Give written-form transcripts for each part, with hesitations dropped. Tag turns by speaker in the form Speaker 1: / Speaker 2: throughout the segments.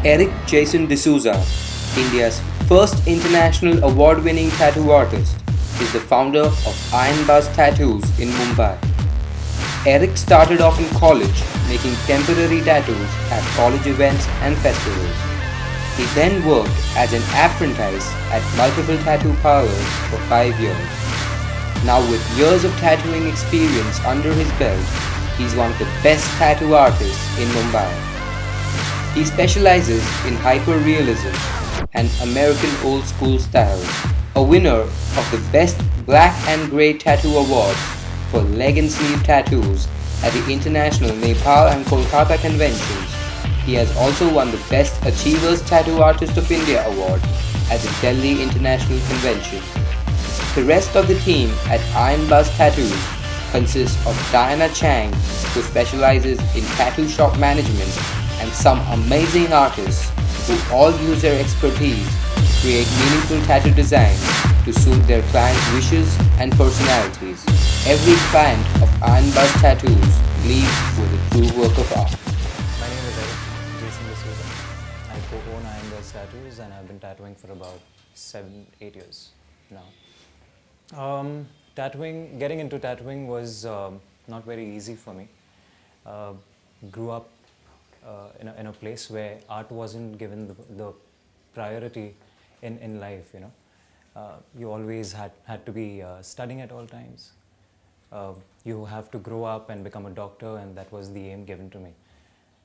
Speaker 1: Eric Jason D'Souza, India's first international award-winning tattoo artist, is the founder of Iron Buzz Tattoos in Mumbai. Eric started off in college making temporary tattoos at college events and festivals. He then worked as an apprentice at multiple tattoo parlors for 5 years. Now with years of tattooing experience under his belt, he's one of the best tattoo artists in Mumbai. He specializes in hyper-realism and American old school styles, a winner of the Best Black and Grey Tattoo Awards for leg and sleeve tattoos at the International Nepal and Kolkata conventions. He has also won the Best Achievers Tattoo Artist of India Award at the Delhi International Convention. The rest of the team at Iron Buzz Tattoos consists of Diana Chang, who specializes in tattoo shop management, and some amazing artists who all use their expertise to create meaningful tattoo designs to suit their clients' wishes and personalities. Every client of Iron Buzz Tattoos leaves with a true work of art.
Speaker 2: My name is Eric Jason D'Souza. I co-own Iron Buzz Tattoos and I've been tattooing for about 7-8 years now. Getting into tattooing was not very easy for me. Grew up in a place where art wasn't given the priority in life, you know. You always had to be studying at all times. You have to grow up and become a doctor, and that was the aim given to me.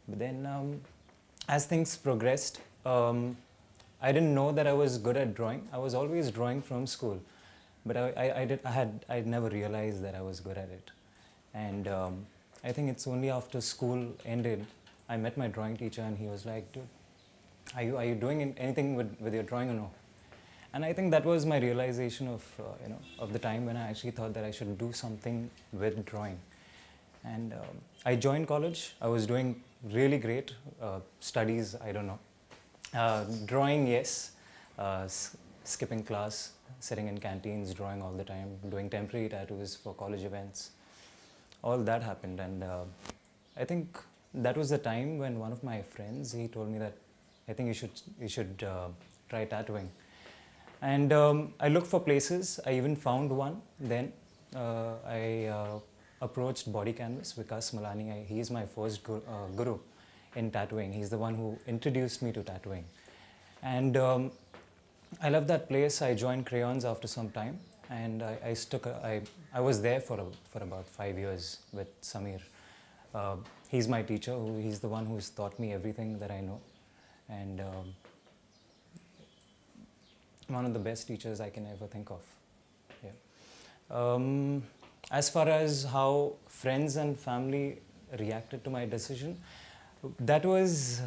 Speaker 2: But then as things progressed, I didn't know that I was good at drawing. I was always drawing from school, but I'd never realized that I was good at it. And I think it's only after school ended, I met my drawing teacher and he was like, dude, are you doing anything with your drawing or no? And I think that was my realization of the time when I actually thought that I should do something with drawing. And I joined college. I was doing really great. Studies, I don't know. Drawing, yes. Skipping class, sitting in canteens, drawing all the time, doing temporary tattoos for college events. All that happened, and I think that was the time when one of my friends, he told me that I think you should try tattooing. And I looked for places. I even found one. Then I approached Body Canvas, Vikas Malani. He is my first guru in tattooing. He's the one who introduced me to tattooing. And I love that place. I joined Crayons after some time, and I was there for about 5 years with Samir. He's my teacher. He's the one who's taught me everything that I know, and one of the best teachers I can ever think of. Yeah. As far as how friends and family reacted to my decision, that was,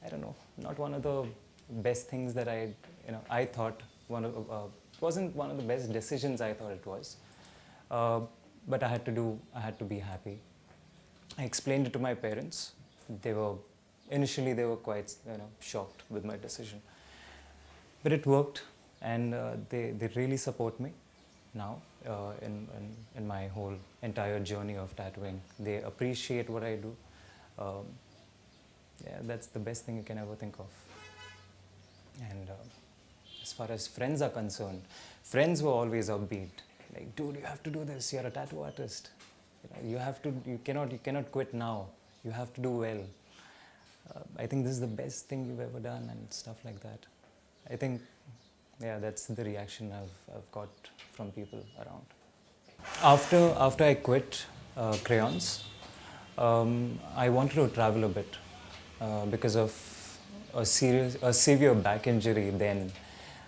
Speaker 2: I don't know, not one of the best things that I thought wasn't one of the best decisions I thought it was. But I had to be happy. I explained it to my parents. Initially they were quite shocked with my decision. But it worked, and they really support me now in my whole entire journey of tattooing. They appreciate what I do. Yeah, that's the best thing you can ever think of. And as far as friends are concerned, friends were always upbeat. Like, dude, you have to do this. You're a tattoo artist. You cannot quit now. You have to do well. I think this is the best thing you've ever done, and stuff like that. I think, yeah, that's the reaction I've got from people around. After I quit Crayons, I wanted to travel a bit because of a severe back injury. Then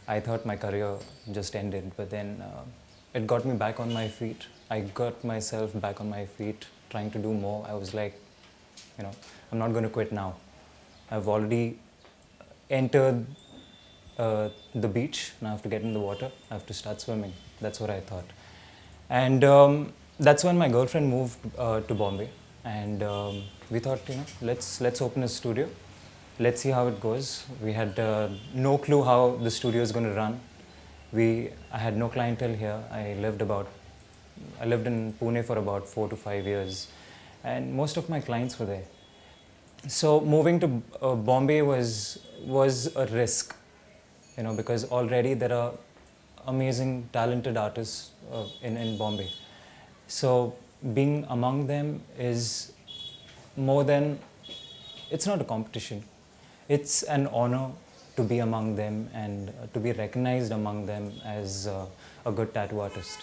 Speaker 2: I thought my career just ended, but then it got me back on my feet. I got myself back on my feet, trying to do more. I was like, I'm not going to quit now. I've already entered the beach. Now I have to get in the water. I have to start swimming. That's what I thought. And that's when my girlfriend moved to Bombay. And we thought, let's open a studio. Let's see how it goes. We had no clue how the studio is going to run. I had no clientele here. I lived in Pune for about 4 to 5 years, and most of my clients were there. So moving to Bombay was a risk, because already there are amazing, talented artists in Bombay. So being among them is more than, it's not a competition. It's an honor to be among them and to be recognized among them as a good tattoo artist,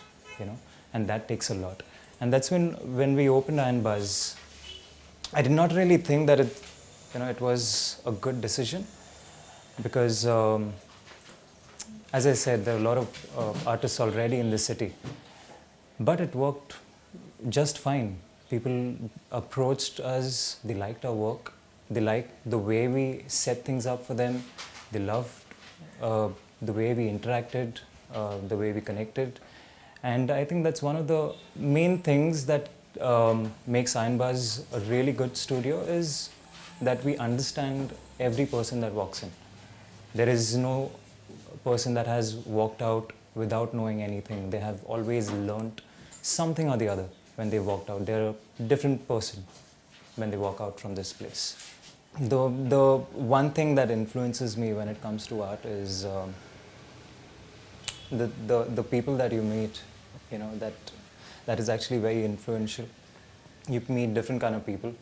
Speaker 2: and that takes a lot. And that's when we opened Iron Buzz, I did not really think that it was a good decision because, as I said, there are a lot of artists already in the city. But it worked just fine. People approached us, they liked our work, they liked the way we set things up for them, they loved the way we interacted, the way we connected. And I think that's one of the main things that makes Iron Buzz a really good studio is that we understand every person that walks in. There is no person that has walked out without knowing anything. They have always learnt something or the other when they walked out. They're a different person when they walk out from this place. The one thing that influences me when it comes to art is the people that you meet, that is actually very influential. You meet different kind of people,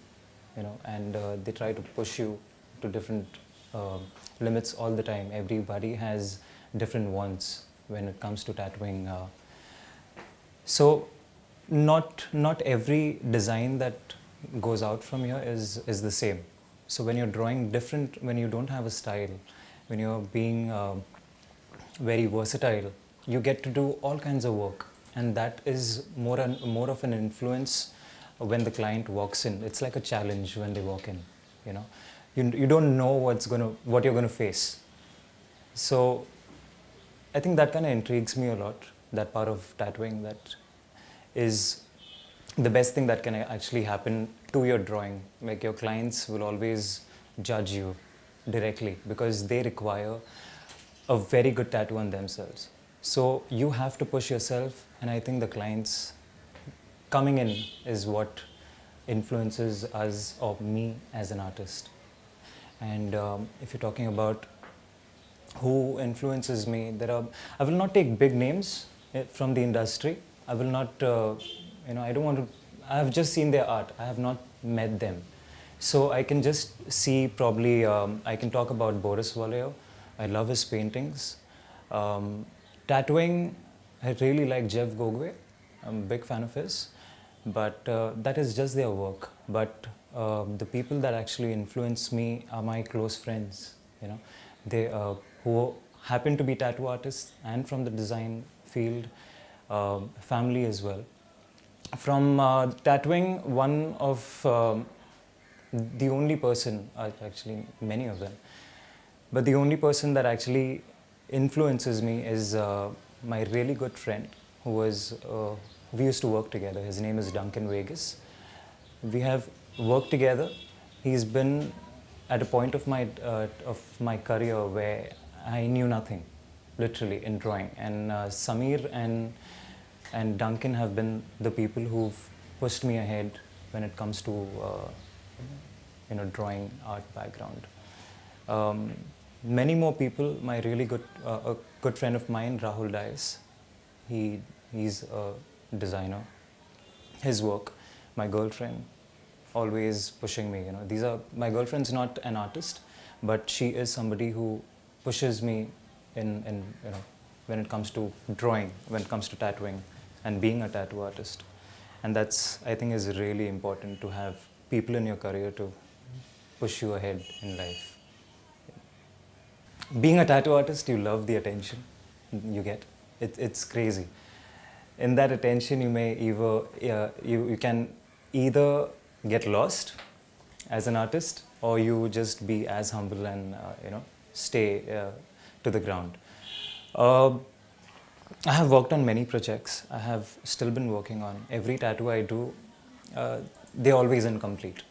Speaker 2: and they try to push you to different limits all the time. Everybody has different wants when it comes to tattooing. So not every design that goes out from here is the same. So when you're drawing different, when you don't have a style, when you're being very versatile, you get to do all kinds of work, and that is more of an influence when the client walks in. It's like a challenge when they walk in. You don't know what you're gonna face. So I think that kind of intrigues me a lot. That part of tattooing, that is the best thing that can actually happen to your drawing. Like, your clients will always judge you directly because they require a very good tattoo on themselves. So you have to push yourself, and I think the clients coming in is what influences us or me as an artist. And if you're talking about who influences me, I will not take big names from the industry. I will not, I don't want to, I have just seen their art. I have not met them. So I can just see probably, I can talk about Boris Vallejo. I love his paintings. Tattooing, I really like Jeff Gogwe. I'm a big fan of his. But that is just their work. But the people that actually influence me are my close friends, they who happen to be tattoo artists and from the design field, family as well. From tattooing, one of the only person, actually many of them, but the only person that actually influences me is my really good friend who was, we used to work together. His name is Duncan Vegas. We have worked together. He's been at a point of my career where I knew nothing, literally, in drawing. And Samir and Duncan have been the people who've pushed me ahead when it comes to drawing art background. Many more people. My really good a good friend of mine, Rahul Dias. He's a designer. His work. My girlfriend, always pushing me. My girlfriend's not an artist, but she is somebody who pushes me in when it comes to drawing, when it comes to tattooing, and being a tattoo artist. And that's, I think, is really important, to have people in your career to push you ahead in life. Being a tattoo artist, you love the attention you get. It's crazy. In that attention, you may you can either get lost as an artist, or you just be as humble and stay to the ground. I have worked on many projects. I have still been working on every tattoo I do. They're always incomplete.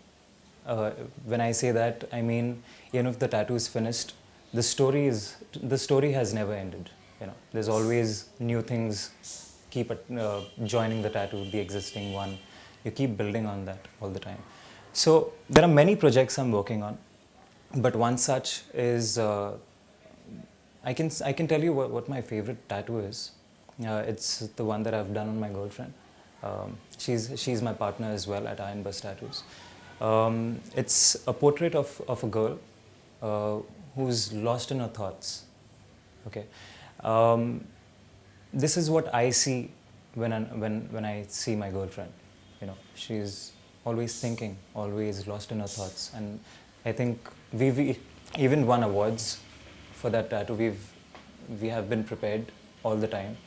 Speaker 2: When I say that, I mean, even if the tattoo is finished, the story has never ended. There's always new things. Keep joining the tattoo, the existing one. You keep building on that all the time. So there are many projects I'm working on, but one such is I can tell you what my favorite tattoo is. It's the one that I've done on my girlfriend. She's my partner as well at Iron Bus Tattoos. It's a portrait of a girl uh, who's lost in her thoughts. Okay, um, this is what I see when I see my girlfriend. She's always thinking, always lost in her thoughts, and I think we've even won awards for that tattoo. We have been prepared all the time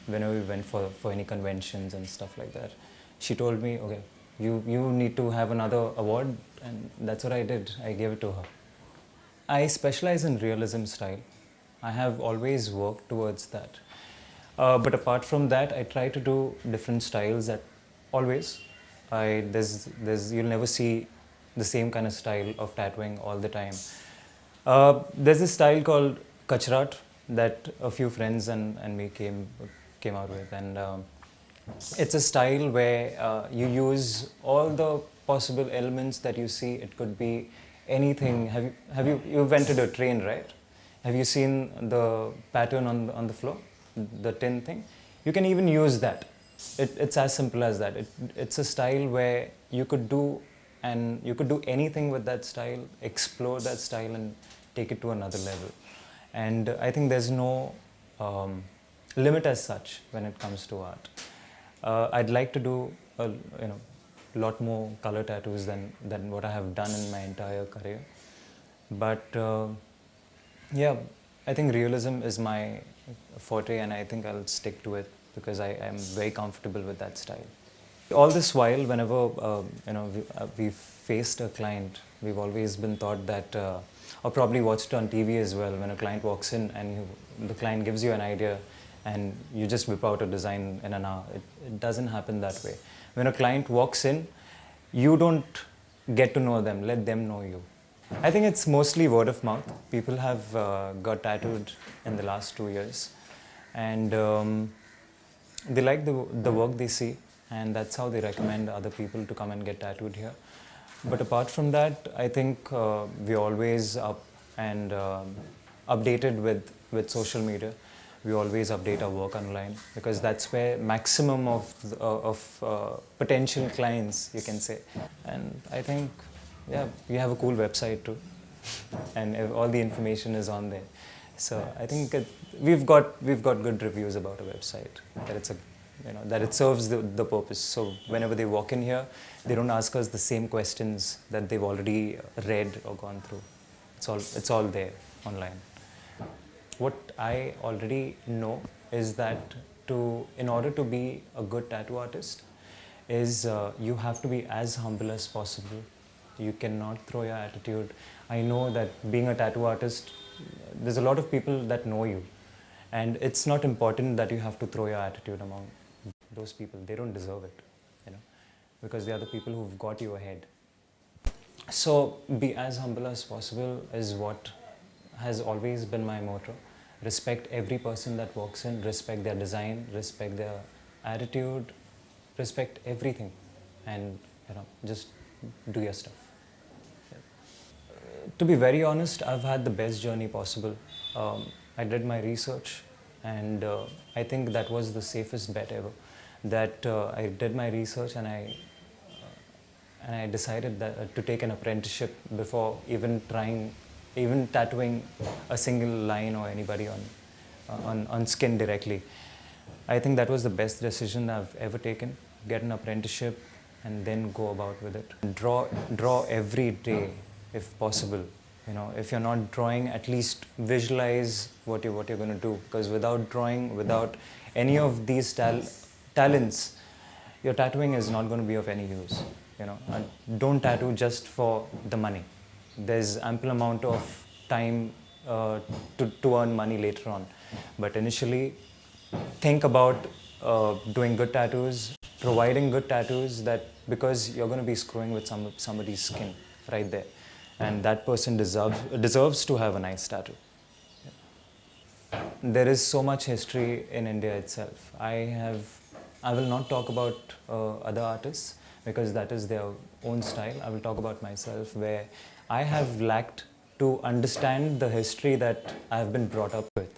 Speaker 2: whenever we went for any conventions and stuff like that. She told me, okay, you need to have another award, and that's what I did. I gave it to her. I specialize in realism style. I have always worked towards that. But apart from that, I try to do different styles. That always, you'll never see the same kind of style of tattooing all the time. There's this style called kachrat that a few friends and me came out with, and it's a style where you use all the possible elements that you see. It could be anything. You've entered a train, right? Have you seen the pattern on the floor, the tin thing? You can even use that. It's as simple as that. It's a style where you could do anything with that style, explore that style, and take it to another level. And I think there's no limit as such when it comes to art. I'd like to do a lot more color tattoos than what I have done in my entire career. But yeah, I think realism is my forte, and I think I'll stick to it because I am very comfortable with that style. All this while, whenever we've faced a client, we've always been taught that, or probably watched on TV as well, when a client walks in and the client gives you an idea and you just whip out a design in an hour. It doesn't happen that way. When a client walks in, you don't get to know them, let them know you. I think it's mostly word of mouth. People have got tattooed in the last 2 years, and they like the work they see, and that's how they recommend other people to come and get tattooed here. But apart from that, I think we're always up and updated with social media. We always update our work online because that's where maximum of potential clients, you can say. And I think, yeah, we have a cool website too, and all the information is on there. So I think we've got good reviews about our website, that it serves the purpose. So whenever they walk in here, they don't ask us the same questions that they've already read or gone through. It's all there online. What I already know is that in order to be a good tattoo artist, is you have to be as humble as possible. You cannot throw your attitude. I know that being a tattoo artist, there's a lot of people that know you, and it's not important that you have to throw your attitude among those people. They don't deserve it, because they are the people who've got you ahead. So be as humble as possible is what has always been my motto. Respect every person that walks in, respect their design, respect their attitude, respect everything, and just do your stuff. To be very honest, I've had the best journey possible. I did my research, and I think that was the safest bet ever. That I did my research, and I decided that to take an apprenticeship before even tattooing a single line or anybody on skin directly. I think that was the best decision I've ever taken. Get an apprenticeship and then go about with it. Draw every day if possible. If you're not drawing, at least visualize what you're going to do, because without drawing, without any of these talents, your tattooing is not going to be of any use. And don't tattoo just for the money. There's ample amount of time to earn money later on, but initially think about doing good tattoos, providing good tattoos, that because you're going to be screwing with somebody's skin right there, and that person deserves to have a nice tattoo. There is so much history in India itself. I will not talk about other artists, because that is their own style. I will talk about myself, where I have lacked to understand the history that I have been brought up with.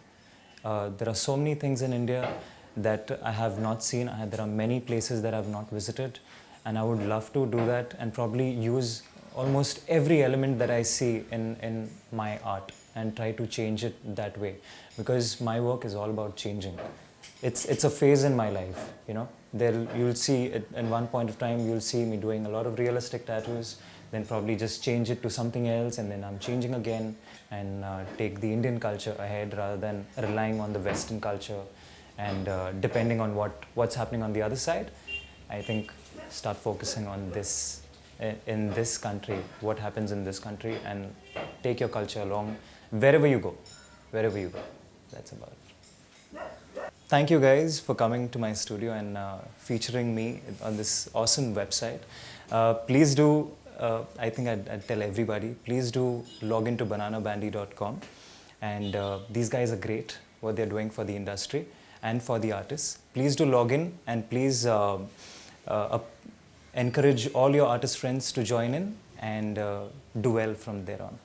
Speaker 2: There are so many things in India that I have not seen. There are many places that I have not visited, and I would love to do that and probably use almost every element that I see in my art and try to change it that way, because my work is all about changing. It's a phase in my life, you know. You'll see it, in one point of time you'll see me doing a lot of realistic tattoos, then probably just change it to something else, and then I'm changing again, and take the Indian culture ahead rather than relying on the Western culture, and depending on what's happening on the other side. I think start focusing on this, in this country, what happens in this country, and take your culture along wherever you go. Wherever you go. That's about it. Thank you guys for coming to my studio and featuring me on this awesome website. Please do, I think I'd tell everybody, please do log into bananabandy.com. And these guys are great, what they're doing for the industry and for the artists. Please do log in, and please encourage all your artist friends to join in and do well from there on.